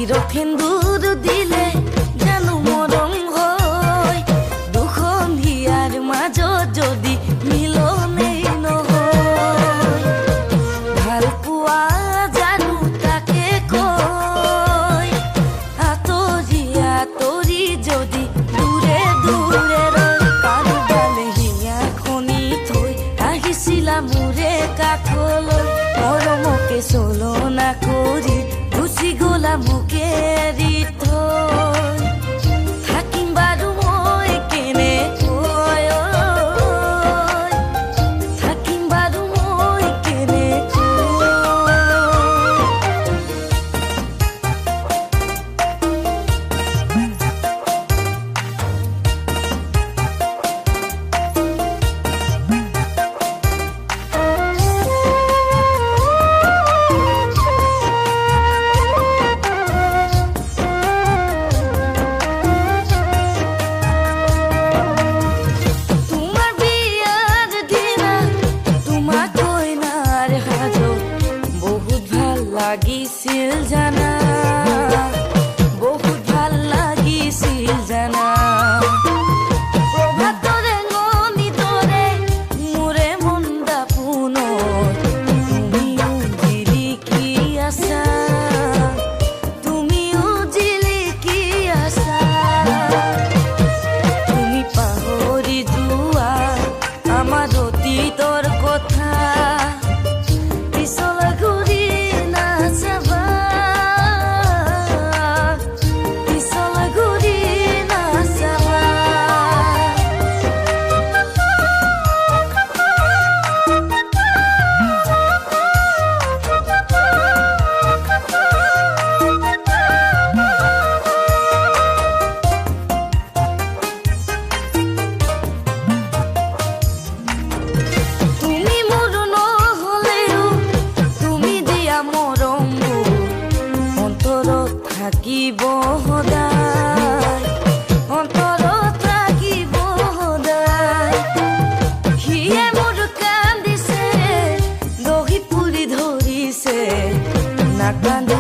হিন্দুৰ দিলে জানো মৰম হয় দুখন হিয়াৰ মাজত যদি মিলনেই নহয় ভাল পোৱা জানো তাকে কয় আঁতৰি আঁতৰি যদি দূৰে দূৰে ৰয় কাৰোবালে হিয়া খনি থৈ আহিছিলা মোৰে কাষলৈ মৰমকে চলনা কৰি গুচি গলা মোকে এৰি থৈ থাকিম বাৰু মই কেনেকৈ থাকিম বাৰু মই কেনেকৈ লাগিছিল জানা বহুত ভাল লাগিছিল জানা প্ৰভাতৰে ননিতৰে মোৰে মন্দা পুনৰ তুমিও জিলিকি আছা তুমিও জিলিকি আছা তুমি পাহৰি যোৱা আমাৰ অতীতৰ কথা পিছলৈ ঘূৰি থাকিব সদায় অন্তৰত থাকিব সদায় সিয়ে মোৰ কান্দিছে দহি পুলি ধৰিছে নাকান্দো